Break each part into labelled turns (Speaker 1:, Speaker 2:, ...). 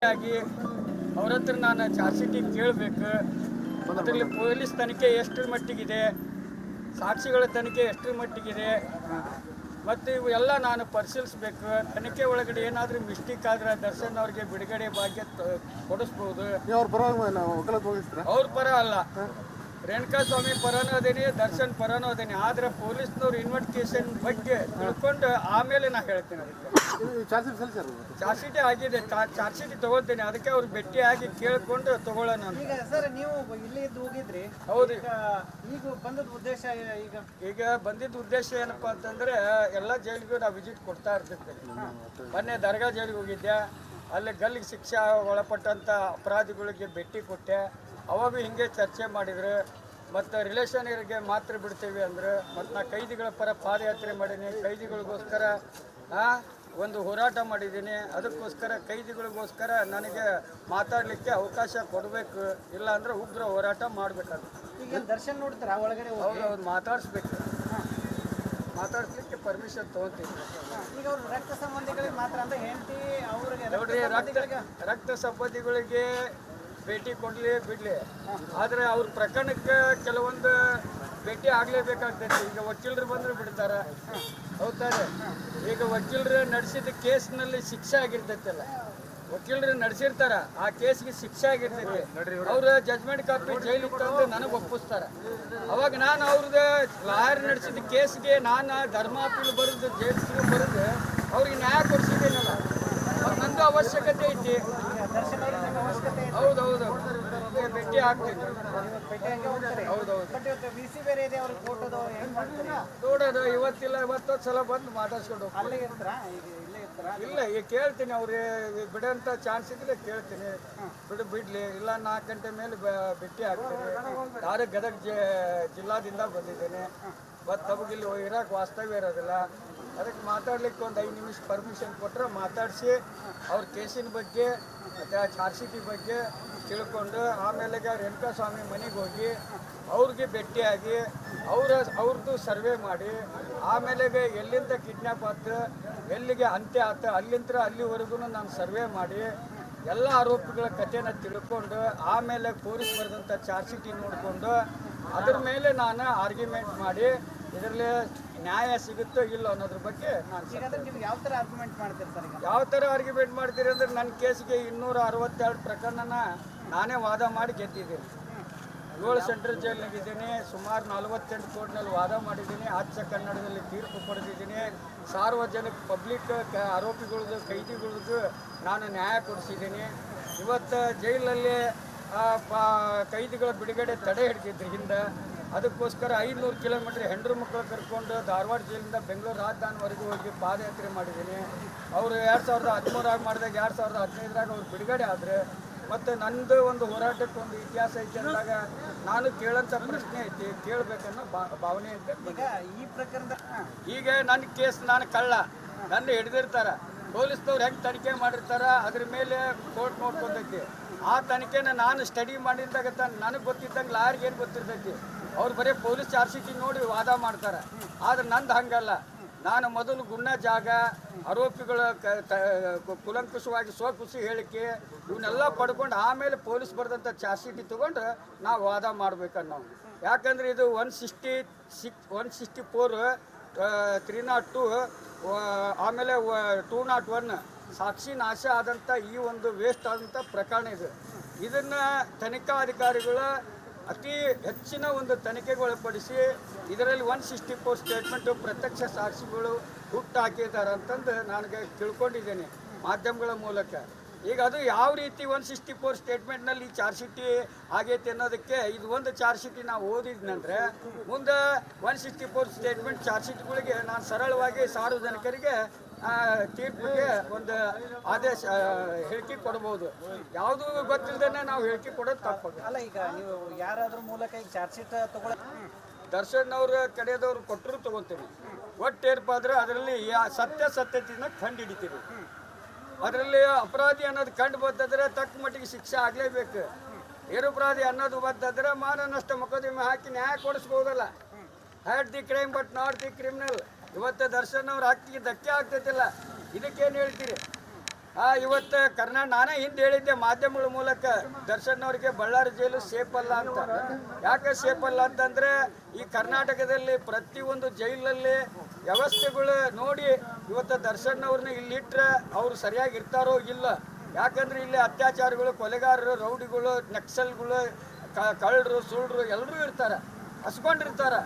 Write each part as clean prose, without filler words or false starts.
Speaker 1: ಆಗಿ ಅವ್ರ ಹತ್ರ ನಾನು ಚಾರ್ಜ್ ಶೀಟ್ ಕೇಳಬೇಕು. ಅದರಲ್ಲಿ ಪೊಲೀಸ್ ತನಿಖೆ ಎಷ್ಟರ ಮಟ್ಟಿಗಿದೆ, ಸಾಕ್ಷಿಗಳ ತನಿಖೆ ಎಷ್ಟರ ಮಟ್ಟಿಗಿದೆ ಮತ್ತು ಇವೆಲ್ಲ ನಾನು ಪರಿಶೀಲಿಸಬೇಕು. ತನಿಖೆ ಒಳಗಡೆ ಏನಾದರೂ ಮಿಸ್ಟೇಕ್ ಆದ್ರೆ ದರ್ಶನ್ ಅವ್ರಿಗೆ ಬಿಡುಗಡೆ ಭಾಗ್ಯ ಕೊಡಿಸ್ಬೋದು. ಅವ್ರ ಪರ ಅಲ್ಲ, ರೇಣುಕಾಸ್ವಾಮಿ ಪರನೂ ಅದೇನಿ, ದರ್ಶನ್ ಪರನೂ ಅದೇನಿ. ಆದರೆ ಪೊಲೀಸ್ನವ್ರು ಇನ್ವೆಸ್ಟಿಗೇಷನ್ ಬಗ್ಗೆ ತಿಳ್ಕೊಂಡು ಆಮೇಲೆ ನಾ ಹೇಳ್ತೀನಿ. ಅದಕ್ಕೆ ಚಾರ್ಜ್ ಶೀಟ್ ಆಗಿದೆ, ಚಾರ್ಜ್ ಶೀಟ್ ತಗೊಳ್ತೀನಿ. ಅದಕ್ಕೆ ಅವ್ರು ಭೇಟಿಯಾಗಿ ಕೇಳಿಕೊಂಡು ತಗೊಳ್ಳೋಣ ಅಂತ.
Speaker 2: ಈಗ ಸರ್ ನೀವು ಇಲ್ಲಿ ಹೋಗಿದ್ರಿ,
Speaker 1: ಹೌದು.
Speaker 2: ಈಗ ಬಂದದ ಉದ್ದೇಶ
Speaker 1: ಈಗ ಬಂದಿದ್ದ ಉದ್ದೇಶ ಏನಪ್ಪ ಅಂತಂದ್ರೆ ಎಲ್ಲ ಜೈಲಿಗೂ ನಾವು ವಿಸಿಟ್ ಕೊಡ್ತಾ ಇರ್ತಿರ್ತೀವಿ. ಮೊನ್ನೆ ದರ್ಗಾ ಜೈಲಿಗೆ ಹೋಗಿದ್ದೆ, ಅಲ್ಲಿ ಗಲ್ಲಿಗೆ ಶಿಕ್ಷೆ ಒಳಪಟ್ಟಂಥ ಅಪರಾಧಿಗಳಿಗೆ ಭೇಟಿ ಕೊಟ್ಟೆ. ಅವಾಗ ಹಿಂಗೆ ಚರ್ಚೆ ಮಾಡಿದ್ರು. ಮತ್ತು ರಿಲೇಷನ್ಗೆ ಮಾತ್ರ ಬಿಡ್ತೀವಿ ಅಂದ್ರೆ, ಮತ್ತು ನಾ ಕೈದಿಗಳ ಪರ ಪಾದಯಾತ್ರೆ ಮಾಡೀನಿ. ಕೈದಿಗಳಿಗೋಸ್ಕರ ಒಂದು ಹೋರಾಟ ಮಾಡಿದ್ದೀನಿ. ಅದಕ್ಕೋಸ್ಕರ ಕೈದಿಗಳಿಗೋಸ್ಕರ ನನಗೆ ಮಾತಾಡಲಿಕ್ಕೆ ಅವಕಾಶ ಕೊಡಬೇಕು, ಇಲ್ಲ ಅಂದ್ರೆ ಉಗ್ರ ಹೋರಾಟ ಮಾಡಬೇಕಾಗುತ್ತೆ.
Speaker 2: ಈಗ ದರ್ಶನ್ ನೋಡ್ತಾರ ಒಳಗಡೆ
Speaker 1: ಹೌದು, ಮಾತಾಡ್ಸ್ಲಿಕ್ಕೆ ಪರ್ಮಿಷನ್ ತೊಗೊತೀವಿ.
Speaker 2: ಈಗ ಅವ್ರು ರಕ್ತ ಸಂಬಂಧಿಗಳಿಗೆ ಮಾತ್ರ ಅಂತ ಹೆಂಡತಿ ಅವ್ರಿಗೆ
Speaker 1: ನೋಡ್ರಿ, ರಕ್ತ ಸಂಬಂಧಿಗಳಿಗೆ ಭೇಟಿ ಕೊಡಲಿ ಬಿಡಲಿ, ಆದರೆ ಅವ್ರ ಪ್ರಕರಣಕ್ಕೆ ಕೆಲವೊಂದು ಭೇಟಿ ಆಗಲೇಬೇಕಾಗ್ತೈತಿ. ಈಗ ವಕೀಲರು ಬಂದ್ರೆ ಬಿಡ್ತಾರೆ, ಹೌದಾರೆ. ಈಗ ವಕೀಲರು ನಡೆಸಿದ ಕೇಸ್ನಲ್ಲಿ ಶಿಕ್ಷೆ ಆಗಿರ್ತೈತಲ್ಲ, ವಕೀಲರು ನಡೆಸಿರ್ತಾರ, ಆ ಕೇಸ್ಗೆ ಶಿಕ್ಷೆ ಆಗಿರ್ತೈತಿ. ಅವ್ರ ಜಜ್ಮೆಂಟ್ ಕಾಪಿ ಜೈಲಿಗೆ ತಂದು ನನಗೆ ಒಪ್ಪಿಸ್ತಾರೆ. ಅವಾಗ ನಾನು ಅವ್ರದ್ದು ಲಾಯರ್ ನಡೆಸಿದ ಕೇಸ್ಗೆ ನಾನು ಧರ್ಮ ಅಪೀಲ್ ಬರೆದು ಜೈಲಿಗೆ ಬರೆದು ಅವ್ರಿಗೆ ನ್ಯಾಯ ಕೊಡಿಸಿದ್ದೀನಲ್ಲ, ನಂದು ಅವಶ್ಯಕತೆ ಐತಿ. ಹೌದೌದು, ಭೇಟಿ ಆಗ್ತೀನಿ. ನೋಡೋದು ಇವತ್ತಿಲ್ಲ, ಇವತ್ತೊಂದು ಸಲ ಬಂದು ಮಾತಾಡ್ಸ್ಕೊಂಡು ಇಲ್ಲ, ಈಗ ಕೇಳ್ತೀನಿ. ಅವ್ರಿಗೆ ಬಿಡೋಂಥ ಚಾನ್ಸ್ ಇದ್ರೆ ಕೇಳ್ತೀನಿ, ಬಿಡ್ಲಿ. ಇಲ್ಲ 4 ಗಂಟೆ ಮೇಲೆ ಭೇಟಿ ಆಗ್ತೀನಿ. ನಾನು ಗದಗ ಜಿಲ್ಲಾದಿಂದ ಬಂದಿದ್ದೇನೆ. ಮತ್ತು ತಮಗಿಲ್ಲಿ ಇರೋಕೆ ವಾಸ್ತವ್ಯ ಇರೋದಿಲ್ಲ. ಅದಕ್ಕೆ ಮಾತಾಡ್ಲಿಕ್ಕೆ ಒಂದು 5 ನಿಮಿಷ ಪರ್ಮಿಷನ್ ಕೊಟ್ಟರೆ ಮಾತಾಡಿಸಿ ಅವ್ರ ಕೇಸಿನ ಬಗ್ಗೆ ಮತ್ತು ಆ ಚಾರ್ಜ್ ಶೀಟ್ ಬಗ್ಗೆ ತಿಳ್ಕೊಂಡು ಆಮೇಲೆ ರೇಣುಕಾಸ್ವಾಮಿ ಮನೆಗೆ ಹೋಗಿ ಅವ್ರಿಗೆ ಭೇಟಿಯಾಗಿ ಅವ್ರದ್ದು ಸರ್ವೆ ಮಾಡಿ ಆಮೇಲೆ ಎಲ್ಲಿಂದ ಕಿಡ್ನ್ಯಾಪ್ ಆಯ್ತು, ಎಲ್ಲಿಗೆ ಅಂತ್ಯ ಆಯ್ತು, ಅಲ್ಲಿಂದ ಅಲ್ಲಿವರೆಗೂ ನಾನು ಸರ್ವೆ ಮಾಡಿ ಎಲ್ಲ ಆರೋಪಿಗಳ ಕಥೆನ ತಿಳ್ಕೊಂಡು ಆಮೇಲೆ ಪೊಲೀಸ್ ಬರೆದಂಥ ಚಾರ್ಜ್ ಶೀಟ್ ನೋಡಿಕೊಂಡು ಅದ್ರ ಮೇಲೆ ನಾನು ಆರ್ಗ್ಯುಮೆಂಟ್ ಮಾಡಿ ಇದರಲ್ಲಿ ನ್ಯಾಯ ಸಿಗುತ್ತೋ ಇಲ್ಲ ಅನ್ನೋದ್ರ ಬಗ್ಗೆ ನಾನು
Speaker 2: ಯಾವ ಥರ ಆರ್ಗ್ಯುಮೆಂಟ್ ಮಾಡ್ತೀರಿ ಸರ್?
Speaker 1: ಯಾವ ಥರ ಆರ್ಗ್ಯುಮೆಂಟ್ ಮಾಡ್ತೀರಿ ಅಂದ್ರೆ, ನನ್ನ ಕೇಸ್ಗೆ 262 ಪ್ರಕರಣನ ನಾನೇ ವಾದ ಮಾಡಿ ಗೆದ್ದಿದ್ದೀನಿ. 7 ಸೆಂಟ್ರಲ್ ಜೈಲಿನಾಗಿದ್ದೀನಿ. ಸುಮಾರು 48 ಕೋರ್ಟ್ನಲ್ಲಿ ವಾದ ಮಾಡಿದ್ದೀನಿ. ಆಚೆ ಕನ್ನಡದಲ್ಲಿ ತೀರ್ಪು ಪಡೆದಿದ್ದೀನಿ. ಸಾರ್ವಜನಿಕ ಪಬ್ಲಿಕ್ ಆರೋಪಿಗಳದ್ದು ಕೈದಿಗಳದ್ದು ನಾನು ನ್ಯಾಯ ಕೊಡಿಸಿದ್ದೀನಿ. ಇವತ್ತು ಜೈಲಲ್ಲಿ ಕೈದಿಗಳ ಬಿಡುಗಡೆ ತಡೆ ಹಿಡಿದಿದ್ರು ಹಿಂದೆ. ಅದಕ್ಕೋಸ್ಕರ 500 ಕಿಲೋಮೀಟ್ರ್ ಹೆಂಡ್ರು ಮಕ್ಕಳು ಕರ್ಕೊಂಡು ಧಾರವಾಡ ಜೈಲಿಂದ ಬೆಂಗಳೂರು ರಾಜಧಾನಿವರೆಗೂ ಹೋಗಿ ಪಾದಯಾತ್ರೆ ಮಾಡಿದ್ದೀನಿ. ಅವರು 2013 ಮಾಡಿದಾಗ 2015 ಅವ್ರು ಬಿಡುಗಡೆ ಆದರೆ, ಮತ್ತು ನಂದು ಒಂದು ಹೋರಾಟಕ್ಕೆ ಒಂದು ಇತಿಹಾಸ ಐತಿ ಅಂದಾಗ ನಾನು ಕೇಳೋಂಥ ಪ್ರಶ್ನೆ ಐತಿ, ಕೇಳಬೇಕನ್ನೋ ಭಾವನೆ ಐತೆ.
Speaker 2: ಈ ಪ್ರಕರಣದ
Speaker 1: ಈಗ ನನ್ನ ಕೇಸ್ ನಾನು ಕಳ್ಳ, ನನ್ನ ಹಿಡಿದಿರ್ತಾರೆ. ಪೊಲೀಸ್ನವ್ರು ಹೆಂಗೆ ತನಿಖೆ ಮಾಡಿರ್ತಾರೆ ಅದ್ರ ಮೇಲೆ ಕೋರ್ಟ್ ನೋಡ್ಕೊಂಡೈತಿ. ಆ ತನಿಖೆನ ನಾನು ಸ್ಟಡಿ ಮಾಡಿದಾಗ ನನಗೆ ಗೊತ್ತಿದ್ದಂಗೆ ಲಾಯರ್ಗೆ ಏನು ಗೊತ್ತಿರ್ತೈತಿ, ಅವ್ರು ಬರೀ ಪೊಲೀಸ್ ಚಾರ್ಜ್ ಶೀಟ್ ನೋಡಿ ವಾದ ಮಾಡ್ತಾರೆ. ಆದರೆ ನಂದು ಹಂಗಲ್ಲ. ನಾನು ಮೊದಲು ಗುಣ ಜಾಗ, ಆರೋಪಿಗಳ ಕುಲಂಕುಷವಾಗಿ ಸ್ವಕುಷಿ ಹೇಳಿಕೆ ಇವನ್ನೆಲ್ಲ ಪಡ್ಕೊಂಡು ಆಮೇಲೆ ಪೊಲೀಸ್ ಬರೆದಂಥ ಚಾರ್ಜ್ ಶೀಟ್ ತೊಗೊಂಡು ನಾವು ವಾದ ಮಾಡ್ಬೇಕನ್ನೋ. ಯಾಕಂದರೆ ಇದು 164, 302 ಆಮೇಲೆ 201 ಸಾಕ್ಷಿ ನಾಶ ಆದಂಥ ಈ ಒಂದು ವೇಸ್ಟ್ ಆದಂಥ ಪ್ರಕರಣ ಇದು. ಇದನ್ನು ತನಿಖಾಧಿಕಾರಿಗಳು ಅತಿ ಹೆಚ್ಚಿನ ಒಂದು ತನಿಖೆಗೆ ಒಳಪಡಿಸಿ ಇದರಲ್ಲಿ 164 ಸ್ಟೇಟ್ಮೆಂಟು ಪ್ರತ್ಯಕ್ಷ ಸಾಕ್ಷಿಗಳು ಹುಟ್ಟು ಹಾಕಿದ್ದಾರೆ ಅಂತಂದು ನನಗೆ ತಿಳ್ಕೊಂಡಿದ್ದೇನೆ ಮಾಧ್ಯಮಗಳ ಮೂಲಕ. ಈಗ ಅದು ಯಾವ ರೀತಿ 164 ಸ್ಟೇಟ್ಮೆಂಟ್ನಲ್ಲಿ ಚಾರ್ಜ್ ಶೀಟ್ ಆಗೈತೆ ಅನ್ನೋದಕ್ಕೆ ಇದು ಒಂದು ಚಾರ್ಜ್ ಶೀಟ್ ನಾವು ಓದಿದ್ನಂದ್ರೆ ಮುಂದೆ 164 ಸ್ಟೇಟ್ಮೆಂಟ್ ಚಾರ್ಜ್ ಶೀಟ್ಗಳಿಗೆ ನಾನು ಸರಳವಾಗಿ ಸಾರ್ವಜನಿಕರಿಗೆ ತೀರ್ಪಿಗೆ ಒಂದು ಆದೇಶ ಹೇಳಿಕೆ ಕೊಡ್ಬೋದು. ಯಾವುದೂ ಗೊತ್ತಿಲ್ಲದೇ ನಾವು ಹೇಳಿಕೆ ಕೊಡೋದು ತಪ್ಪಾಗುತ್ತೆ.
Speaker 2: ಅಲ್ಲ, ಈಗ ನೀವು ಯಾರಾದ್ರೂ ಮೂಲಕ ಈಗ ಚಾರ್ಜ್ ಶೀಟ್ ತಗೊಳ್ಳ
Speaker 1: ದರ್ಶನ್ ಅವ್ರ ಕಡೆಯದವ್ರು ಕೊಟ್ಟರು ತೊಗೊತೀವಿ. ಒಟ್ಟೇರ್ಪಾದ್ರೆ ಅದರಲ್ಲಿ ಸತ್ಯತೆನ ಕಂಡು ಹಿಡಿತೀವಿ. ಅದರಲ್ಲಿ ಅಪರಾಧಿ ಅನ್ನೋದು ಕಂಡು ಬಂದರೆ ತಕ್ಕ ಮಟ್ಟಿಗೆ ಶಿಕ್ಷೆ ಆಗಲೇಬೇಕು. ನಿರಪರಾಧಿ ಅನ್ನೋದು ಬಂದರೆ ಮಾನ ನಷ್ಟ ಮೊಕದ್ದಮೆ ಹಾಕಿ ನ್ಯಾಯ ಕೊಡಿಸ್ಬೋದಲ್ಲ. Hate the crime but not the criminal. ಇವತ್ತು ದರ್ಶನ್ ಅವ್ರ ಹಕ್ಕಿಗೆ ಧಕ್ಕೆ ಆಗ್ತೈತಿಲ್ಲ, ಇದಕ್ಕೇನು ಹೇಳ್ತೀರಿ? ಇವತ್ತು ನಾನೇ ಹಿಂದೆ ಹೇಳಿದ್ದೆ ಮಾಧ್ಯಮಗಳ ಮೂಲಕ ದರ್ಶನ್ ಅವರಿಗೆ ಬಳ್ಳಾರಿ ಜೈಲು ಸೇಫ್ ಅಲ್ಲ ಅಂತ. ಯಾಕೆ ಸೇಫ್ ಅಲ್ಲ ಅಂತಂದ್ರೆ ಈ ಕರ್ನಾಟಕದಲ್ಲಿ ಪ್ರತಿಯೊಂದು ಜೈಲಲ್ಲಿ ವ್ಯವಸ್ಥೆಗಳು ನೋಡಿ ಇವತ್ತು ದರ್ಶನ್ ಅವ್ರನ್ನ ಇಲ್ಲಿಟ್ರೆ ಅವ್ರು ಸರಿಯಾಗಿ ಇರ್ತಾರೋ ಇಲ್ಲ. ಯಾಕಂದ್ರೆ ಇಲ್ಲಿ ಅತ್ಯಾಚಾರಿಗಳು, ಕೊಲೆಗಾರರು, ರೌಡಿಗಳು, ನಕ್ಸಲ್ಗಳು, ಕಳ್ಳರು, ಸುಳ್ಳು ಎಲ್ಲರೂ ಇರ್ತಾರೆ, ಹಸ್ಕೊಂಡಿರ್ತಾರೆ,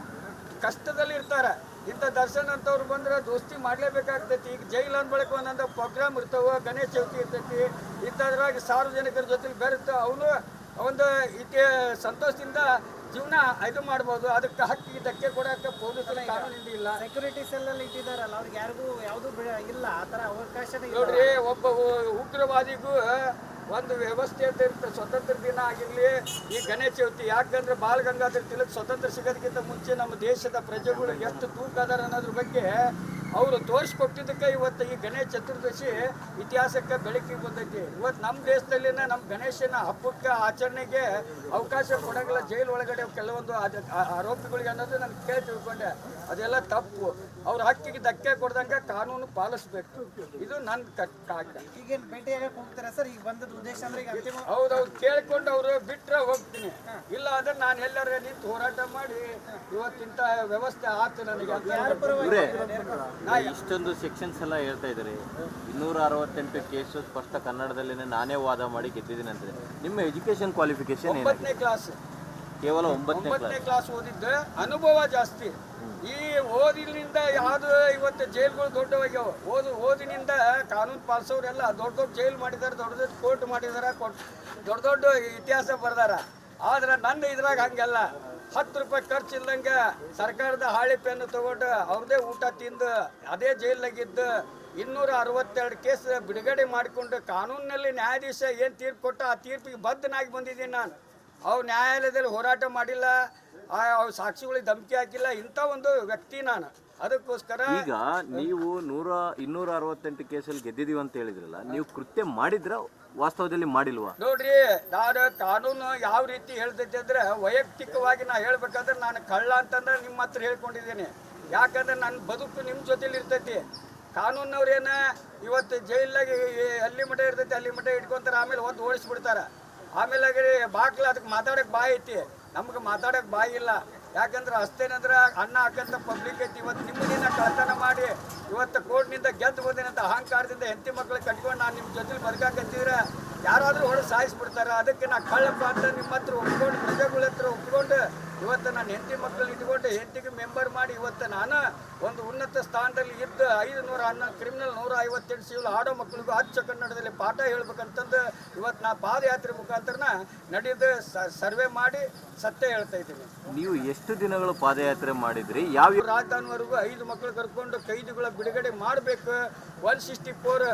Speaker 1: ಕಷ್ಟದಲ್ಲಿ ಇರ್ತಾರೆ. ಇಂಥ ದರ್ಶನ್ ಅಂತವ್ರು ಬಂದ್ರೆ ದೋಸ್ತಿ ಮಾಡಲೇಬೇಕಾಗ್ತೈತಿ. ಈಗ ಜೈಲು ಅಂದ್ಬಳಕ ಒಂದೊಂದು ಪ್ರೋಗ್ರಾಮ್ ಇರ್ತಾವೆ, ಗಣೇಶ ಚೌತಿ ಇರ್ತೈತಿ, ಇಂಥದ್ರಾಗ ಸಾರ್ವಜನಿಕರ ಜೊತೆಲಿ ಬೆರೆತು ಅವನು ಒಂದು ಸಂತೋಷದಿಂದ ಜೀವನ ಇದು ಮಾಡ್ಬೋದು. ಅದಕ್ಕೆ ಹಕ್ಕಿಗೆ ಧಕ್ಕೆ ಕೊಡೋಕೆ ಪೊಲೀಸರ ಕಾನೂನಿಂದ ಇಲ್ಲ.
Speaker 2: ಸೆಕ್ಯೂರಿಟಿ ಸೆಲ್ಲಲ್ಲಿ ಇಟ್ಟಿದ್ದಾರಲ್ಲ, ಅವ್ರಿಗೆ ಯಾರಿಗೂ ಯಾವುದು ಇಲ್ಲ, ಆ ಥರ ಅವಕಾಶನೇ ಇಲ್ಲ.
Speaker 1: ನೋಡ್ರಿ, ಒಬ್ಬ ಉಗ್ರವಾದಿಗೂ ಒಂದು ವ್ಯವಸ್ಥೆ ಅಂತ ಇರುತ್ತೆ. ಸ್ವತಂತ್ರ ದಿನ ಆಗಿರಲಿ, ಈ ಗಣೇಶ ಚೌತಿ, ಯಾಕಂದ್ರೆ ಬಾಲ ಗಂಗಾಧರ ತಿಲಕ್ ಸ್ವತಂತ್ರ ಸಿಗೋದಕ್ಕಿಂತ ಮುಂಚೆ ನಮ್ಮ ದೇಶದ ಪ್ರಜೆಗಳು ಎಷ್ಟು ತೂಕ ಅದಾರ ಅನ್ನೋದ್ರ ಬಗ್ಗೆ ಅವರು ತೋರಿಸ್ಕೊಟ್ಟಿದ್ದಕ್ಕೆ ಇವತ್ತು ಈ ಗಣೇಶ ಚತುರ್ದಶಿ ಇತಿಹಾಸಕ್ಕೆ ಬೆಳಕಿಗೆ ಬಂದೈತಿ. ಇವತ್ತು ನಮ್ಮ ದೇಶದಲ್ಲಿನ ನಮ್ಮ ಗಣೇಶನ ಹಬ್ಬಕ್ಕೆ ಆಚರಣೆಗೆ ಅವಕಾಶ ಕೊಡೋಂಗಿಲ್ಲ. ಜೈಲು ಒಳಗಡೆ ಕೆಲವೊಂದು ಆರೋಪಿಗಳಿಗೆ ಅನ್ನೋದು ನಾನು ಕೇಳಿ ತಿಳ್ಕೊಂಡೆ. ಅದೆಲ್ಲ ತಪ್ಪು. ಅವ್ರ ಹಕ್ಕಿಗೆ ಧಕ್ಕೆ ಕೊಡ್ದಂಗೆ ಕಾನೂನು ಪಾಲಿಸ್ಬೇಕು. ಇದು ನನ್ನ ಕಾಯ್ದೆ.
Speaker 2: ಈಗೇನು ಭೇಟಿಯಾಗಕ್ಕೆ ಹೋಗ್ತಾರೆ ಸರ್? ಈಗ ಬಂದದ ಉದ್ದೇಶ ಅಂದ್ರೆ ಈಗ ಅಂತಿಮ
Speaker 1: ಹೌದೌದು, ಕೇಳ್ಕೊಂಡು ಅವರು ಬಿಟ್ಟರೆ ಹೋಗ್ತೀನಿ, ಇಲ್ಲ ಅಂದ್ರೆ ನಾನು ಎಲ್ಲರ ನಿಂತು ಹೋರಾಟ ಮಾಡಿ ಇವತ್ತಿಂತ ವ್ಯವಸ್ಥೆ ಆಯ್ತು ನನಗೆ.
Speaker 3: ಇಷ್ಟೊಂದು ಸೆಕ್ಷನ್ಸ್ ಎಲ್ಲ ಹೇಳ್ತಾ ಇದ್ದಾರೆ. 268 ಕೇಸು ಸ್ಪಷ್ಟ ಕನ್ನಡದಲ್ಲಿನೇ ನಾನೇ ವಾದ ಮಾಡಿ ಗೆದ್ದಿದ್ದೀನಿ ಅಂತಾರೆ. ನಿಮ್ಮ ಎಜುಕೇಶನ್ ಕ್ವಾಲಿಫಿಕೇಶನ್
Speaker 1: 9ನೇ ಕ್ಲಾಸ್,
Speaker 3: ಕೇವಲ 9ನೇ
Speaker 1: ಕ್ಲಾಸ್ ಓದಿದ್ದು, ಅನುಭವ ಜಾಸ್ತಿ. ಈ ಓದಿನಿಂದ ಯಾವುದು ಇವತ್ತು ಜೈಲ್ಗಳು ದೊಡ್ಡವಾಗ್ಯಾವ. ಓದಿನಿಂದ ಕಾನೂನು ಪಾಲಿಸೋರೆಲ್ಲ ದೊಡ್ಡ ದೊಡ್ಡ ಜೈಲ್ ಮಾಡಿದ್ದಾರೆ, ದೊಡ್ಡ ದೊಡ್ಡ ಕೋರ್ಟ್ ಮಾಡಿದಾರೆ, ದೊಡ್ಡ ದೊಡ್ಡ ಇತಿಹಾಸ ಬರ್ದಾರ. ಆದ್ರೆ ನನ್ನ ಇದ್ರಾಗ ಹಂಗೆಲ್ಲ 10 ರೂಪಾಯಿ ಖರ್ಚು ಇಲ್ದಂಗೆ ಸರ್ಕಾರದ ಹಾಳಿ ಪೆನ್ನು ತಗೊಂಡು ಅವ್ರದೇ ಊಟ ತಿಂದು ಅದೇ ಜೈಲಾಗಿದ್ದು 262 ಕೇಸ್ ಬಿಡುಗಡೆ ಮಾಡಿಕೊಂಡು ಕಾನೂನಿನಲ್ಲಿ ನ್ಯಾಯಾಧೀಶ ಏನು ತೀರ್ಪು ಕೊಟ್ಟ ಆ ತೀರ್ಪಿಗೆ ಬದ್ಧನಾಗಿ ಬಂದಿದ್ದೀನಿ ನಾನು. ಅವ್ರು ನ್ಯಾಯಾಲಯದಲ್ಲಿ ಹೋರಾಟ ಮಾಡಿಲ್ಲ, ಅವ್ರ ಸಾಕ್ಷಿಗಳಿಗೆ ಧಮಕಿ ಹಾಕಿಲ್ಲ, ಇಂಥ ಒಂದು ವ್ಯಕ್ತಿ ನಾನು. ಅದಕ್ಕೋಸ್ಕರ
Speaker 3: ಈಗ ನೀವು 268 ಕೇಸಲ್ಲಿ ಗೆದ್ದಿದೀವಿ ಅಂತ ಹೇಳಿದ್ರಲ್ಲ, ನೀವು ಕೃತ್ಯ ಮಾಡಿದ್ರ ವಾಸ್ತವದಲ್ಲಿ ಮಾಡಿಲ್ವಾ?
Speaker 1: ನೋಡ್ರಿ, ನಾನು ಕಾನೂನು ಯಾವ ರೀತಿ ಹೇಳ್ತೈತೆ ಅಂದ್ರೆ ವೈಯಕ್ತಿಕವಾಗಿ ನಾ ಹೇಳ್ಬೇಕಾದ್ರೆ ನಾನು ಕಳ್ಳ ಅಂತಂದ್ರೆ ನಿಮ್ಮ ಹತ್ರ ಹೇಳ್ಕೊಂಡಿದ್ದೀನಿ. ಯಾಕಂದ್ರೆ ನನ್ನ ಬದುಕು ನಿಮ್ಮ ಜೊತೆಲಿ ಇರ್ತೈತಿ. ಕಾನೂನವ್ರೇನ ಇವತ್ತು ಜೈಲಾಗಿ ಅಲ್ಲಿ ಮಠ ಇರ್ತೈತಿ, ಅಲ್ಲಿ ಮಠ ಇಟ್ಕೊಂತಾರೆ, ಆಮೇಲೆ ಒಂದು ಓಡಿಸ್ಬಿಡ್ತಾರೆ. ಆಮೇಲೆ ಬಾಕ್ಲ ಅದಕ್ಕೆ ಮಾತಾಡೋಕೆ ಬಾಯಿ ಐತಿ, ನಮ್ಗೆ ಮಾತಾಡೋಕೆ ಬಾಯಿ ಇಲ್ಲ. ಯಾಕಂದ್ರೆ ಅಷ್ಟೇನಂದ್ರೆ ಅನ್ನ ಹಾಕಂತ ಪಬ್ಲಿಕ್ ಐತಿ. ಇವತ್ತು ನಿಮ್ಮನ್ನ ಕಳ್ತನ ಮಾಡಿ ಇವತ್ತು ಕೋರ್ಟ್ನಿಂದ ಗೆದ್ದು ಬಂದೇನಂತ ಅಹಂಕಾರದಿಂದ ಹೆಂಡತಿ ಮಕ್ಳಿಗೆ ಕಟ್ಕೊಂಡು ನಾನು ನಿಮ್ಮ ಜೊತೆಲಿ ಬದುಕಾಕತ್ತಿದ್ರೆ ಯಾರಾದರೂ ಹೊಡೆದು ಸಾಯಿಸ್ಬಿಡ್ತಾರೆ. ಅದಕ್ಕೆ ನಾ ಕಳ್ಳಪ್ಪ ಅಂತ ನಿಮ್ಮ ಹತ್ರ ಒಪ್ಕೊಂಡು, ಪ್ರಜೆಗಳ ಹತ್ರ ಒಪ್ಕೊಂಡು ಇವತ್ತು ನಾನು ಹೆಂಡತಿ ಮಕ್ಕಳನ್ನ ಇಟ್ಕೊಂಡು ಹೆಂಡತಿಗೆ ಮೆಂಬರ್ ಮಾಡಿ ಇವತ್ತು ನಾನು ಒಂದು ಉನ್ನತ ಸ್ಥಾನದಲ್ಲಿ ಇದ್ದು 511 ಕ್ರಿಮಿನಲ್ 158 ಸಿವಿಲ್ ಆಡೋ ಮಕ್ಕಳಿಗೂ ಅಚ್ಚ ಕನ್ನಡದಲ್ಲಿ ಪಾಠ ಹೇಳ್ಬೇಕಂತಂದು ಇವತ್ತು ನಾ ಪಾದಯಾತ್ರೆ ಮುಖಾಂತರನ ನಡೆದು ಸರ್ವೆ ಮಾಡಿ ಸತ್ಯ ಹೇಳ್ತಾ ಇದ್ದೀನಿ.
Speaker 3: ನೀವು ಎಷ್ಟು ದಿನಗಳು ಪಾದಯಾತ್ರೆ ಮಾಡಿದ್ರಿ? ಯಾವ
Speaker 1: ರಾಜಧಾನಿವರೆಗೂ 5 ಮಕ್ಕಳು ಕರ್ಕೊಂಡು ಕೈದಿಗಳ ಬಿಡುಗಡೆ ಮಾಡಬೇಕು. 164